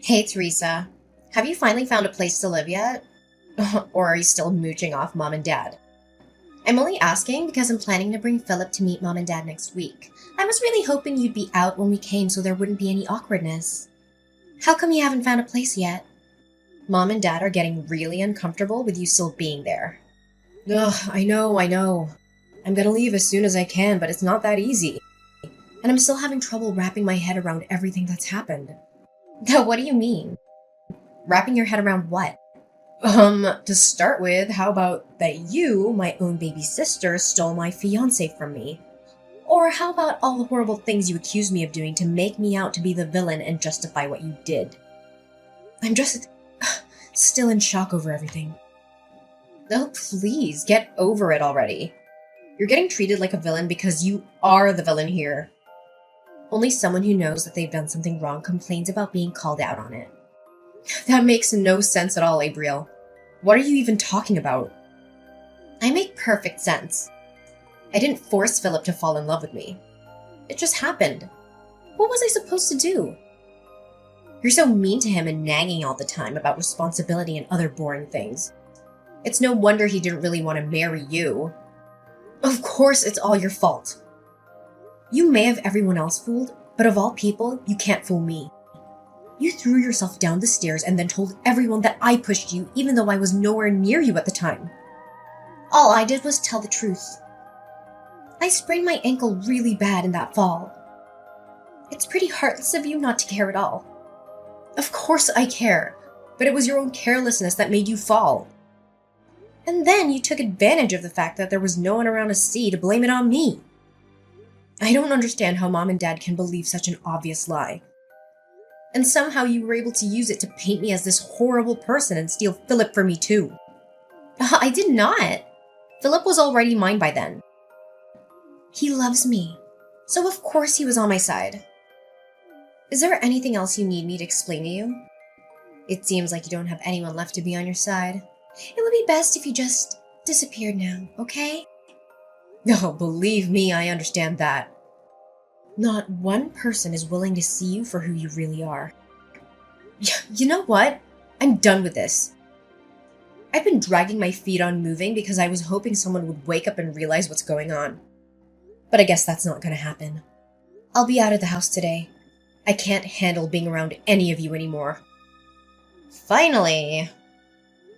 Hey, Teresa. Have you finally found a place to live yet? Or are you still mooching off mom and dad? I'm only asking because I'm planning to bring Philip to meet mom and dad next week. I was really hoping you'd be out when we came so there wouldn't be any awkwardness. How come you haven't found a place yet? Mom and dad are getting really uncomfortable with you still being there. Ugh, I know. I'm gonna leave as soon as I can, but it's not that easy. And I'm still having trouble wrapping my head around everything that's happened. What do you mean? Wrapping your head around what? To start with, how about that you, my own baby sister, stole my fiancé from me? Or how about all the horrible things you accused me of doing to make me out to be the villain and justify what you did? I'm just still in shock over everything. Oh, please, get over it already. You're getting treated like a villain because you are the villain here. Only someone who knows that they've done something wrong complains about being called out on it. That makes no sense at all, Abriel. What are you even talking about? I make perfect sense. I didn't force Philip to fall in love with me. It just happened. What was I supposed to do? You're so mean to him and nagging all the time about responsibility and other boring things. It's no wonder he didn't really want to marry you. Of course it's all your fault. You may have everyone else fooled, but of all people, you can't fool me. You threw yourself down the stairs and then told everyone that I pushed you even though I was nowhere near you at the time. All I did was tell the truth. I sprained my ankle really bad in that fall. It's pretty heartless of you not to care at all. Of course I care, but it was your own carelessness that made you fall. And then you took advantage of the fact that there was no one around to see to blame it on me. I don't understand how mom and dad can believe such an obvious lie. And somehow you were able to use it to paint me as this horrible person and steal Philip from me too. I did not. Philip was already mine by then. He loves me, so of course he was on my side. Is there anything else you need me to explain to you? It seems like you don't have anyone left to be on your side. It would be best if you just disappeared now, okay? Oh, believe me, I understand that. Not one person is willing to see you for who you really are. You know what? I'm done with this. I've been dragging my feet on moving because I was hoping someone would wake up and realize what's going on. But I guess that's not gonna happen. I'll be out of the house today. I can't handle being around any of you anymore. Finally!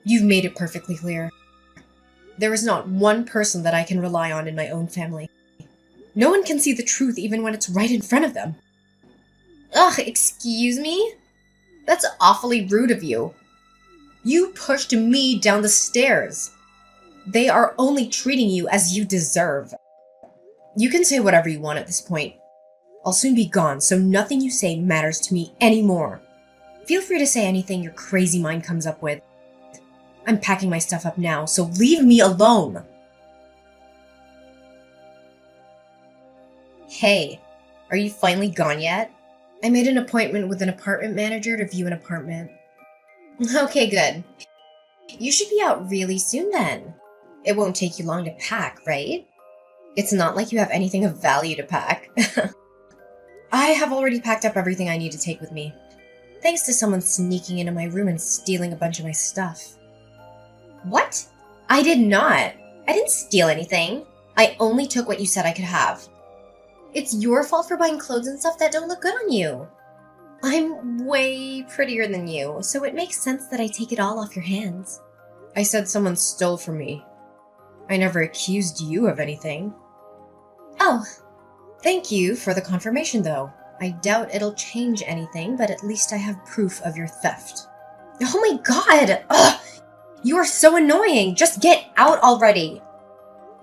You've made it perfectly clear. There is not one person that I can rely on in my own family. No one can see the truth even when it's right in front of them. Ugh, excuse me? That's awfully rude of you. You pushed me down the stairs. They are only treating you as you deserve. You can say whatever you want at this point. I'll soon be gone, so nothing you say matters to me anymore. Feel free to say anything your crazy mind comes up with. I'm packing my stuff up now, so leave me alone! Hey, are you finally gone yet? I made an appointment with an apartment manager to view an apartment. Okay, good. You should be out really soon then. It won't take you long to pack, right? It's not like you have anything of value to pack. I have already packed up everything I need to take with me. Thanks to someone sneaking into my room and stealing a bunch of my stuff. What? I did not. I didn't steal anything. I only took what you said I could have. It's your fault for buying clothes and stuff that don't look good on you. I'm way prettier than you, so it makes sense that I take it all off your hands. I said someone stole from me. I never accused you of anything. Oh, thank you for the confirmation though. I doubt it'll change anything, but at least I have proof of your theft. Oh my god! Ugh! You are so annoying! Just get out already!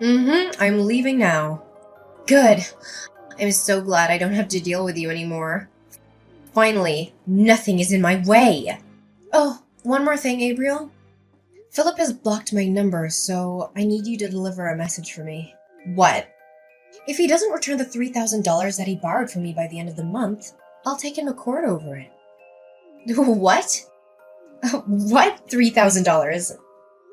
I'm leaving now. Good. I'm so glad I don't have to deal with you anymore. Finally, nothing is in my way! Oh, one more thing, Abriel. Philip has blocked my number, so I need you to deliver a message for me. What? If he doesn't return the $3,000 that he borrowed from me by the end of the month, I'll take him to court over it. What? What $3,000?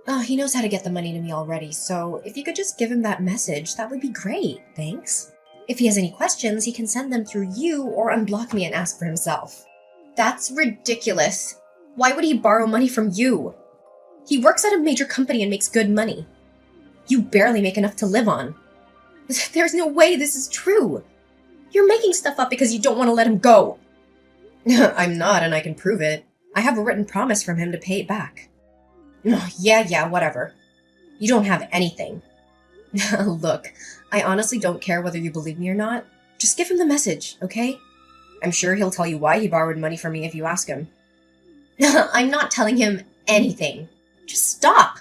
Oh, he knows how to get the money to me already, so if you could just give him that message, that would be great, thanks. If he has any questions, he can send them through you or unblock me and ask for himself. That's ridiculous. Why would he borrow money from you? He works at a major company and makes good money. You barely make enough to live on. There's no way this is true. You're making stuff up because you don't want to let him go. I'm not, and I can prove it. I have a written promise from him to pay it back. Yeah, whatever. You don't have anything. Look, I honestly don't care whether you believe me or not. Just give him the message, okay? I'm sure he'll tell you why he borrowed money from me if you ask him. I'm not telling him anything. Just stop.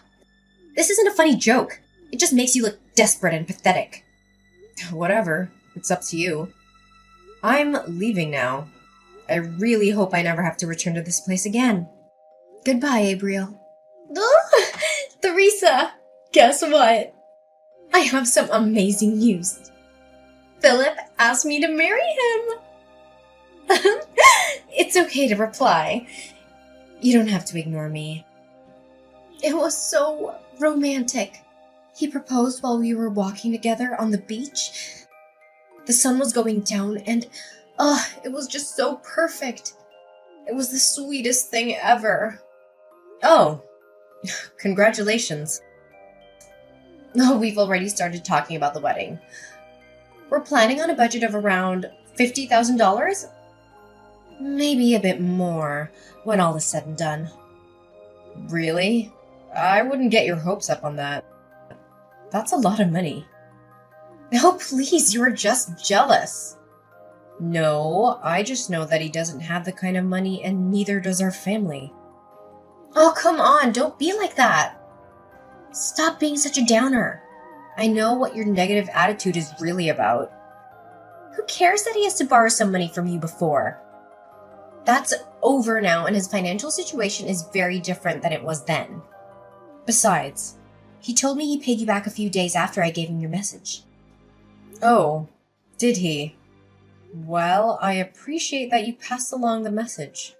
This isn't a funny joke. It just makes you look desperate and pathetic. Whatever. It's up to you. I'm leaving now. I really hope I never have to return to this place again. Goodbye, Abriel. Theresa, guess what? I have some amazing news. Philip asked me to marry him. It's okay to reply. You don't have to ignore me. It was so romantic. He proposed while we were walking together on the beach. The sun was going down and, it was just so perfect. It was the sweetest thing ever. Oh, congratulations. Oh, we've already started talking about the wedding. We're planning on a budget of around $50,000? Maybe a bit more when all is said and done. Really? I wouldn't get your hopes up on that. That's a lot of money. Oh, please, you're just jealous. No, I just know that he doesn't have the kind of money and neither does our family. Oh, come on, don't be like that. Stop being such a downer. I know what your negative attitude is really about. Who cares that he has to borrow some money from you before? That's over now, and his financial situation is very different than it was then. Besides, he told me he paid you back a few days after I gave him your message. Oh, did he? Well, I appreciate that you passed along the message.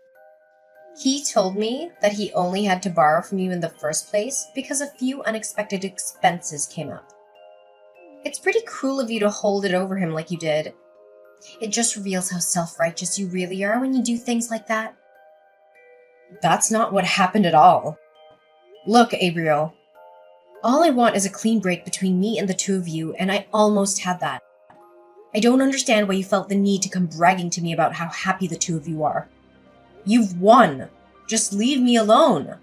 He told me that he only had to borrow from you in the first place because a few unexpected expenses came up. It's pretty cruel of you to hold it over him like you did. It just reveals how self-righteous you really are when you do things like that. That's not what happened at all. Look, Abriel, all I want is a clean break between me and the two of you, and I almost had that. I don't understand why you felt the need to come bragging to me about how happy the two of you are. You've won. Just leave me alone.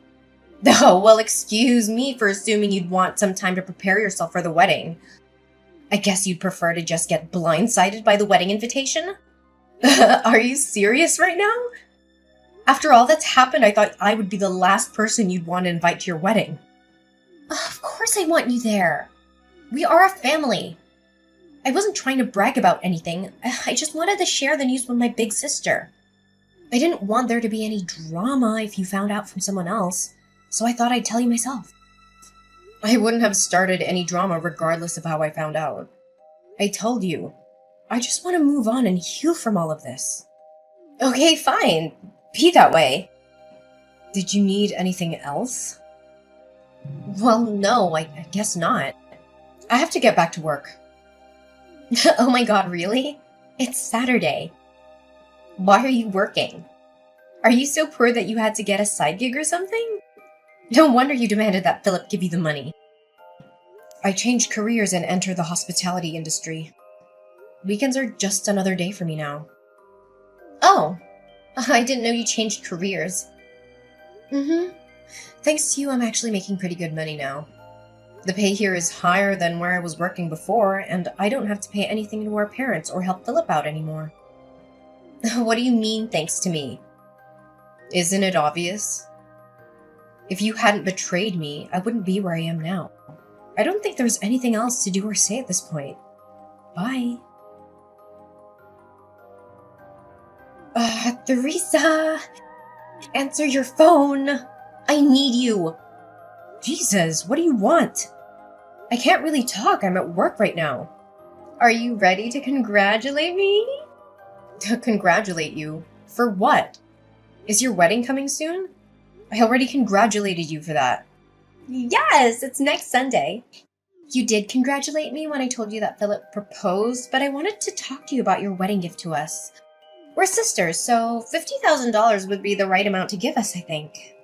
Oh, well, excuse me for assuming you'd want some time to prepare yourself for the wedding. I guess you'd prefer to just get blindsided by the wedding invitation? Are you serious right now? After all that's happened, I thought I would be the last person you'd want to invite to your wedding. Of course I want you there. We are a family. I wasn't trying to brag about anything. I just wanted to share the news with my big sister. I didn't want there to be any drama if you found out from someone else, so I thought I'd tell you myself. I wouldn't have started any drama regardless of how I found out. I told you, I just want to move on and heal from all of this. Okay, fine. Be that way. Did you need anything else? Well, no, I guess not. I have to get back to work. Oh my god, really? It's Saturday. Why are you working? Are you so poor that you had to get a side gig or something? No wonder you demanded that Philip give you the money. I changed careers and entered the hospitality industry. Weekends are just another day for me now. Oh, I didn't know you changed careers. Thanks to you, I'm actually making pretty good money now. The pay here is higher than where I was working before, and I don't have to pay anything to our parents or help Philip out anymore. What do you mean, thanks to me? Isn't it obvious? If you hadn't betrayed me, I wouldn't be where I am now. I don't think there's anything else to do or say at this point. Bye. Theresa! Answer your phone! I need you! Jesus, what do you want? I can't really talk, I'm at work right now. Are you ready to congratulate me? To congratulate you? For what? Is your wedding coming soon? I already congratulated you for that. Yes, it's next Sunday. You did congratulate me when I told you that Philip proposed, but I wanted to talk to you about your wedding gift to us. We're sisters, so $50,000 would be the right amount to give us, I think.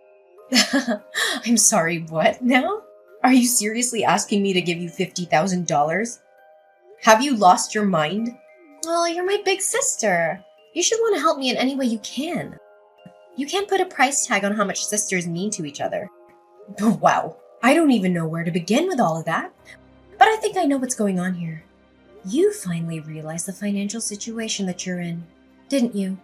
I'm sorry, what now? Are you seriously asking me to give you $50,000? Have you lost your mind? Well, you're my big sister. You should want to help me in any way you can. You can't put a price tag on how much sisters mean to each other. Wow, I don't even know where to begin with all of that. But I think I know what's going on here. You finally realized the financial situation that you're in, didn't you?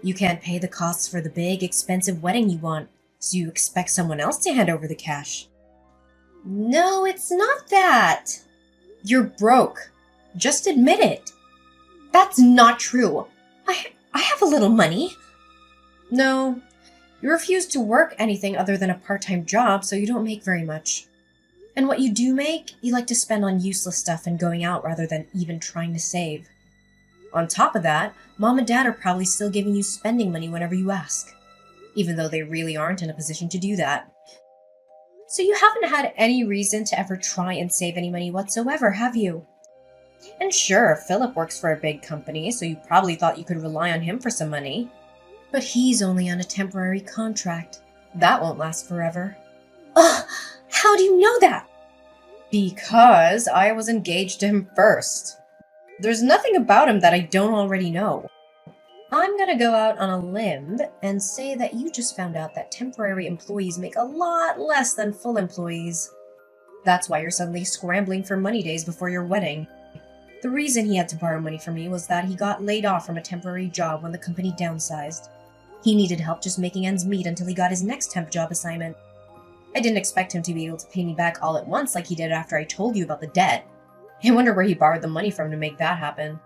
You can't pay the costs for the big, expensive wedding you want, so you expect someone else to hand over the cash. No, it's not that. You're broke. Just admit it. That's not true. I have a little money. No, you refuse to work anything other than a part-time job, so you don't make very much. And what you do make, you like to spend on useless stuff and going out rather than even trying to save. On top of that, Mom and Dad are probably still giving you spending money whenever you ask, even though they really aren't in a position to do that. So you haven't had any reason to ever try and save any money whatsoever, have you? And sure, Philip works for a big company, so you probably thought you could rely on him for some money. But he's only on a temporary contract. That won't last forever. Ugh! How do you know that? Because I was engaged to him first. There's nothing about him that I don't already know. I'm gonna go out on a limb and say that you just found out that temporary employees make a lot less than full employees. That's why you're suddenly scrambling for money days before your wedding. The reason he had to borrow money from me was that he got laid off from a temporary job when the company downsized. He needed help just making ends meet until he got his next temp job assignment. I didn't expect him to be able to pay me back all at once like he did after I told you about the debt. I wonder where he borrowed the money from to make that happen.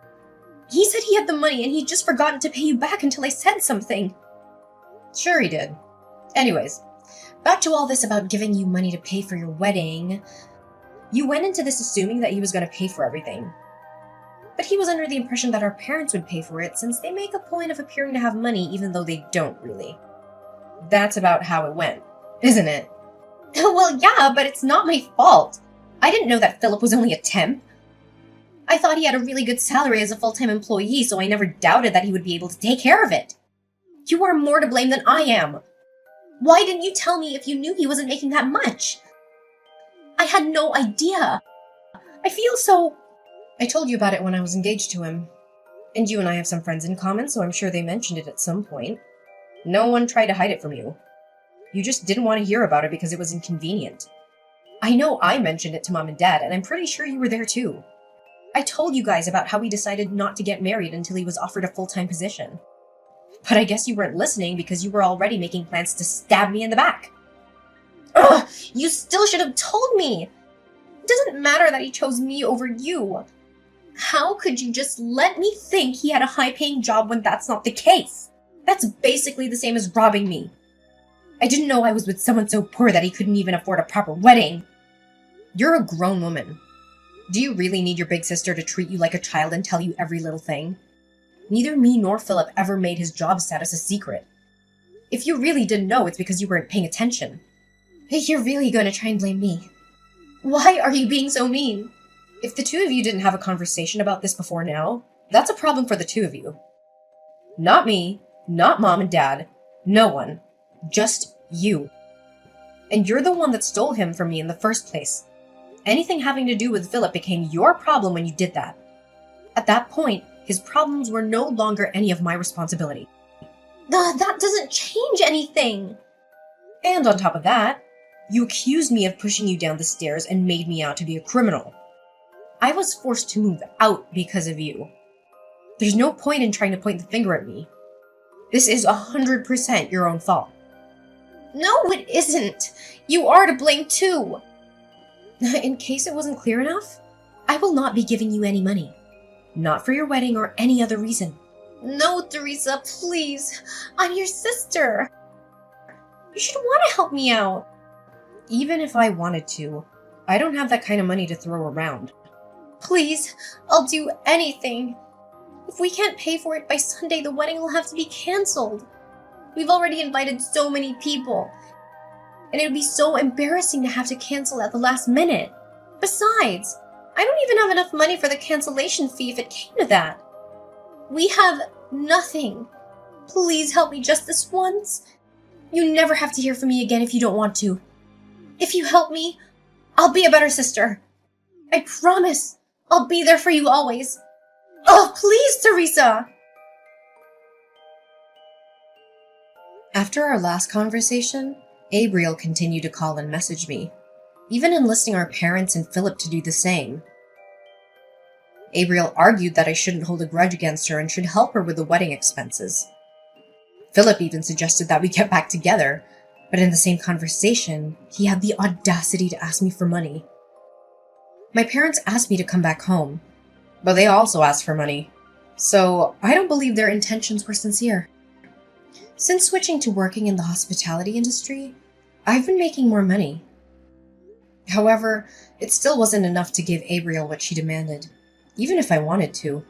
He said he had the money and he'd just forgotten to pay you back until I said something. Sure he did. Anyways, back to all this about giving you money to pay for your wedding. You went into this assuming that he was going to pay for everything. But he was under the impression that our parents would pay for it since they make a point of appearing to have money even though they don't really. That's about how it went, isn't it? Well, yeah, but it's not my fault. I didn't know that Philip was only a temp. I thought he had a really good salary as a full-time employee, so I never doubted that he would be able to take care of it. You are more to blame than I am. Why didn't you tell me if you knew he wasn't making that much? I had no idea. I feel so... I told you about it when I was engaged to him. And you and I have some friends in common, so I'm sure they mentioned it at some point. No one tried to hide it from you. You just didn't want to hear about it because it was inconvenient. I know I mentioned it to Mom and Dad, and I'm pretty sure you were there too. I told you guys about how we decided not to get married until he was offered a full-time position. But I guess you weren't listening because you were already making plans to stab me in the back. Ugh! You still should have told me! It doesn't matter that he chose me over you. How could you just let me think he had a high-paying job when that's not the case? That's basically the same as robbing me. I didn't know I was with someone so poor that he couldn't even afford a proper wedding. You're a grown woman. Do you really need your big sister to treat you like a child and tell you every little thing? Neither me nor Philip ever made his job status a secret. If you really didn't know, it's because you weren't paying attention. Hey, you're really going to try and blame me. Why are you being so mean? If the two of you didn't have a conversation about this before now, that's a problem for the two of you. Not me, not Mom and Dad, no one. Just you. And you're the one that stole him from me in the first place. Anything having to do with Philip became your problem when you did that. At that point, his problems were no longer any of my responsibility. That doesn't change anything! And on top of that, you accused me of pushing you down the stairs and made me out to be a criminal. I was forced to move out because of you. There's no point in trying to point the finger at me. This is 100% your own fault. No, it isn't. You are to blame too. In case it wasn't clear enough, I will not be giving you any money. Not for your wedding or any other reason. No, Teresa, please. I'm your sister. You should want to help me out. Even if I wanted to, I don't have that kind of money to throw around. Please, I'll do anything. If we can't pay for it by Sunday, the wedding will have to be canceled. We've already invited so many people. And it would be so embarrassing to have to cancel at the last minute. Besides, I don't even have enough money for the cancellation fee if it came to that. We have Nothing. Please help me just this once. You never have to hear from me again if you don't want to. If you help me, I'll be a better sister. I promise. I'll be there for you always. Oh, please, Teresa! After our last conversation, Abriel continued to call and message me, even enlisting our parents and Philip to do the same. Abriel argued that I shouldn't hold a grudge against her and should help her with the wedding expenses. Philip even suggested that we get back together, but in the same conversation, he had the audacity to ask me for money. My parents asked me to come back home, but they also asked for money, so I don't believe their intentions were sincere. Since switching to working in the hospitality industry, I've been making more money. However, it still wasn't enough to give Abriel what she demanded, even if I wanted to.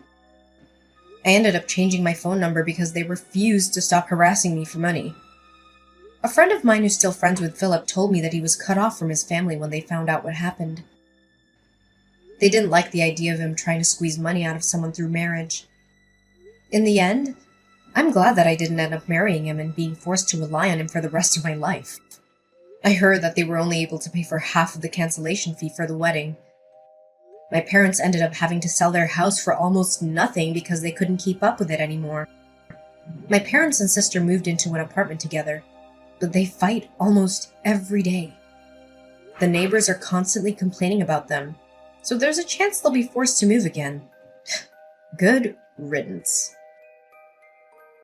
I ended up changing my phone number because they refused to stop harassing me for money. A friend of mine who's still friends with Philip told me that he was cut off from his family when they found out what happened. They didn't like the idea of him trying to squeeze money out of someone through marriage. In the end, I'm glad that I didn't end up marrying him and being forced to rely on him for the rest of my life. I heard that they were only able to pay for half of the cancellation fee for the wedding. My parents ended up having to sell their house for almost nothing because they couldn't keep up with it anymore. My parents and sister moved into an apartment together, but they fight almost every day. The neighbors are constantly complaining about them, so there's a chance they'll be forced to move again. Good riddance.